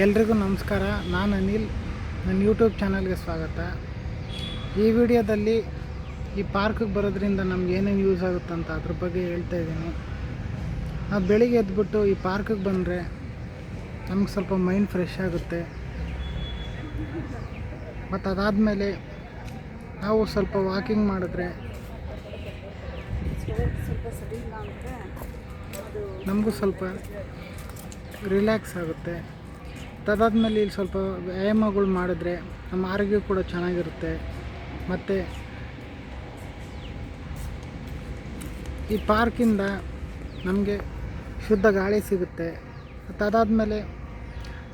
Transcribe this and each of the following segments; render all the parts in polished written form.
ಎಲ್ರಿಗೂ ನಮಸ್ಕಾರ. ನಾನು ಅನಿಲ್. ನನ್ನ ಯೂಟ್ಯೂಬ್ ಚಾನಲ್ಗೆ ಸ್ವಾಗತ. ಈ ವಿಡಿಯೋದಲ್ಲಿ ಈ ಪಾರ್ಕಿಗೆ ಬರೋದ್ರಿಂದ ನಮ್ಗೆ ಏನೇನು ಯೂಸ್ ಆಗುತ್ತಂತ ಅದ್ರ ಬಗ್ಗೆ ಹೇಳ್ತಾ ಇದ್ದೀನಿ. ನಾವು ಬೆಳಿಗ್ಗೆ ಎದ್ಬಿಟ್ಟು ಈ ಪಾರ್ಕಿಗೆ ಬಂದರೆ ನಮ್ಗೆ ಸ್ವಲ್ಪ ಮೈಂಡ್ ಫ್ರೆಶ್ ಆಗುತ್ತೆ. ಮತ್ತು ಅದಾದಮೇಲೆ ನಾವು ಸ್ವಲ್ಪ ವಾಕಿಂಗ್ ಮಾಡಿದ್ರೆ ನಮಗೂ ಸ್ವಲ್ಪ ರಿಲ್ಯಾಕ್ಸ್ ಆಗುತ್ತೆ. ಅದಾದಮೇಲೆ ಇಲ್ಲಿ ಸ್ವಲ್ಪ ವ್ಯಾಯಾಮಗಳು ಮಾಡಿದ್ರೆ ನಮ್ಮ ಆರೋಗ್ಯ ಕೂಡ ಚೆನ್ನಾಗಿರುತ್ತೆ. ಮತ್ತು ಈ ಪಾರ್ಕಿಂದ ನಮಗೆ ಶುದ್ಧ ಗಾಳಿ ಸಿಗುತ್ತೆ. ಮತ್ತು ಅದಾದಮೇಲೆ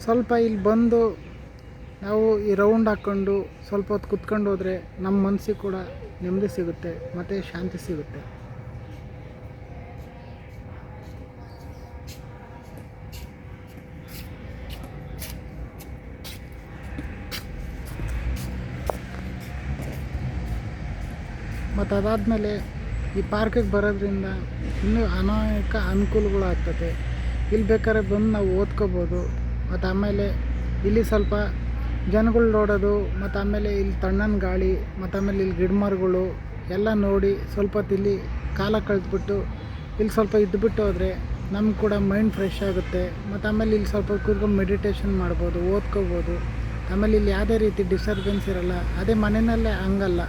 ಸ್ವಲ್ಪ ಇಲ್ಲಿ ಬಂದು ನಾವು ಈ ರೌಂಡ್ ಹಾಕ್ಕೊಂಡು ಸ್ವಲ್ಪ ಹೊತ್ತು ಕುತ್ಕೊಂಡು ಹೋದರೆ ನಮ್ಮ ಮನಸ್ಸಿಗೆ ಕೂಡ ನೆಮ್ಮದಿ ಸಿಗುತ್ತೆ ಮತ್ತು ಶಾಂತಿ ಸಿಗುತ್ತೆ. ಮತ್ತು ಅದಾದಮೇಲೆ ಈ ಪಾರ್ಕಿಗೆ ಬರೋದ್ರಿಂದ ಇನ್ನೂ ಅನೇಕ ಅನುಕೂಲಗಳಾಗ್ತದೆ. ಇಲ್ಲಿ ಬೇಕಾದ್ರೆ ಬಂದು ನಾವು ಓದ್ಕೋಬೋದು. ಮತ್ತು ಆಮೇಲೆ ಇಲ್ಲಿ ಸ್ವಲ್ಪ ಜನಗಳು ನೋಡೋದು, ಮತ್ತು ಆಮೇಲೆ ಇಲ್ಲಿ ತಣ್ಣನ ಗಾಳಿ, ಮತ್ತು ಆಮೇಲೆ ಇಲ್ಲಿ ಗಿಡಮರಗಳು ಎಲ್ಲ ನೋಡಿ ಸ್ವಲ್ಪ ಹೊತ್ತು ಇಲ್ಲಿ ಕಾಲ ಕಳೆದ್ಬಿಟ್ಟು ಇಲ್ಲಿ ಸ್ವಲ್ಪ ಇದ್ದುಬಿಟ್ಟು ಹೋದರೆ ನಮ್ಗೆ ಕೂಡ ಮೈಂಡ್ ಫ್ರೆಶ್ ಆಗುತ್ತೆ. ಮತ್ತು ಆಮೇಲೆ ಇಲ್ಲಿ ಸ್ವಲ್ಪ ಕೂತ್ಕೊಂಡು ಮೆಡಿಟೇಷನ್ ಮಾಡ್ಬೋದು, ಓದ್ಕೋಬೋದು. ಆಮೇಲೆ ಇಲ್ಲಿ ಯಾವುದೇ ರೀತಿ ಡಿಸ್ಟರ್ಬೆನ್ಸ್ ಇರೋಲ್ಲ. ಅದೇ ಮನೆಯಲ್ಲೇ ಹಂಗಲ್ಲ.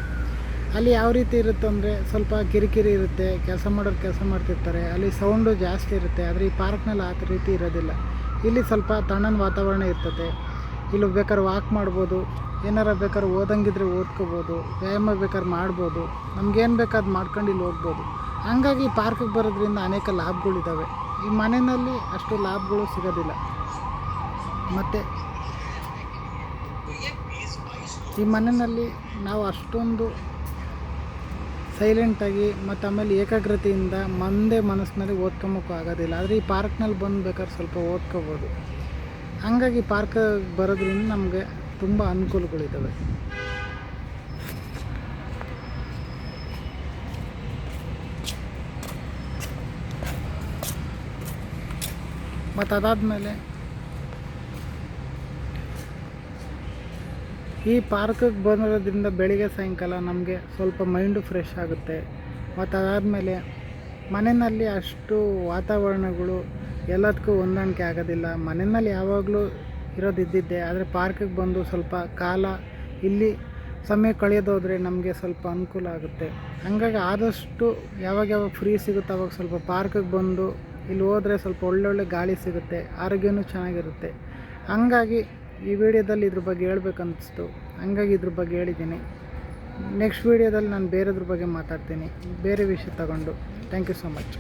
ಅಲ್ಲಿ ಯಾವ ರೀತಿ ಇರುತ್ತೆ ಅಂದರೆ ಸ್ವಲ್ಪ ಕಿರಿಕಿರಿ ಇರುತ್ತೆ, ಕೆಲಸ ಮಾಡೋರು ಕೆಲಸ ಮಾಡ್ತಿರ್ತಾರೆ, ಅಲ್ಲಿ ಸೌಂಡು ಜಾಸ್ತಿ ಇರುತ್ತೆ. ಆದರೆ ಈ ಪಾರ್ಕ್ನಲ್ಲಿ ಆ ರೀತಿ ಇರೋದಿಲ್ಲ. ಇಲ್ಲಿ ಸ್ವಲ್ಪ ತಣ್ಣನ ವಾತಾವರಣ ಇರ್ತದೆ. ಇಲ್ಲಿ ಬೇಕಾದ್ರೆ ವಾಕ್ ಮಾಡ್ಬೋದು, ಏನಾರ ಬೇಕಾದ್ರೆ ಓದಂಗಿದ್ರೆ ಓದ್ಕೋಬೋದು, ವ್ಯಾಯಾಮ ಬೇಕಾದ್ರೆ ಮಾಡ್ಬೋದು, ನಮ್ಗೇನು ಬೇಕಾದ್ ಮಾಡ್ಕೊಂಡು ಇಲ್ಲಿ ಹೋಗ್ಬೋದು. ಹಂಗಾಗಿ ಈ ಪಾರ್ಕಿಗೆ ಬರೋದ್ರಿಂದ ಅನೇಕ ಲಾಭಗಳಿದ್ದಾವೆ. ಈ ಮನೆಯಲ್ಲಿ ಅಷ್ಟು ಲಾಭಗಳು ಸಿಗೋದಿಲ್ಲ. ಮತ್ತು ಈ ಮನೆಯಲ್ಲಿ ನಾವು ಅಷ್ಟೊಂದು ಸೈಲೆಂಟಾಗಿ ಮತ್ತು ಆಮೇಲೆ ಏಕಾಗ್ರತೆಯಿಂದ ಮನಸ್ಸಿನಲ್ಲಿ ಓದ್ಕೊಂಬೋಕ್ಕೂ ಆಗೋದಿಲ್ಲ. ಆದರೆ ಈ ಪಾರ್ಕ್ನಲ್ಲಿ ಬಂದು ಬೇಕಾದ್ರೆ ಸ್ವಲ್ಪ ಓದ್ಕೋಬೋದು. ಹಂಗಾಗಿ ಪಾರ್ಕ್ಗೆ ಬರೋದ್ರಿಂದ ನಮಗೆ ತುಂಬ ಅನುಕೂಲಗಳಿದ್ದಾವೆ. ಮತ್ತು ಅದಾದಮೇಲೆ ಈ ಪಾರ್ಕಿಗೆ ಬರೋದ್ರಿಂದ ಬೆಳಿಗ್ಗೆ ಸಾಯಂಕಾಲ ನಮಗೆ ಸ್ವಲ್ಪ ಮೈಂಡು ಫ್ರೆಶ್ ಆಗುತ್ತೆ. ಮತ್ತು ಅದಾದಮೇಲೆ ಮನೆಯಲ್ಲಿ ಅಷ್ಟು ವಾತಾವರಣಗಳು ಎಲ್ಲದಕ್ಕೂ ಹೊಂದಾಣಿಕೆ ಆಗೋದಿಲ್ಲ. ಮನೆಯಲ್ಲಿ ಯಾವಾಗಲೂ ಇರೋದಿದ್ದಿದ್ದೆ. ಆದರೆ ಪಾರ್ಕಿಗೆ ಬಂದು ಸ್ವಲ್ಪ ಕಾಲ ಇಲ್ಲಿ ಸಮಯ ಕಳೆಯೋದೋದ್ರೆ ನಮಗೆ ಸ್ವಲ್ಪ ಅನುಕೂಲ ಆಗುತ್ತೆ. ಹಾಗಾಗಿ ಆದಷ್ಟು ಯಾವಾಗ ಫ್ರೀ ಸಿಗುತ್ತೆ ಅವಾಗ ಸ್ವಲ್ಪ ಪಾರ್ಕಿಗೆ ಬಂದು ಇಲ್ಲಿ ಹೋದರೆ ಸ್ವಲ್ಪ ಒಳ್ಳೊಳ್ಳೆ ಗಾಳಿ ಸಿಗುತ್ತೆ, ಆರೋಗ್ಯನೂ ಚೆನ್ನಾಗಿರುತ್ತೆ. ಹಂಗಾಗಿ ಈ ವಿಡಿಯೋದಲ್ಲಿ ಇದ್ರ ಬಗ್ಗೆ ಹೇಳ್ಬೇಕನ್ನಿಸ್ತು, ಹಂಗಾಗಿ ಇದ್ರ ಬಗ್ಗೆ ಹೇಳಿದ್ದೀನಿ. ನೆಕ್ಸ್ಟ್ ವಿಡಿಯೋದಲ್ಲಿ ನಾನು ಬೇರೆದ್ರ ಬಗ್ಗೆ ಮಾತಾಡ್ತೀನಿ, ಬೇರೆ ವಿಷಯ ತಗೊಂಡು. Thank you so much.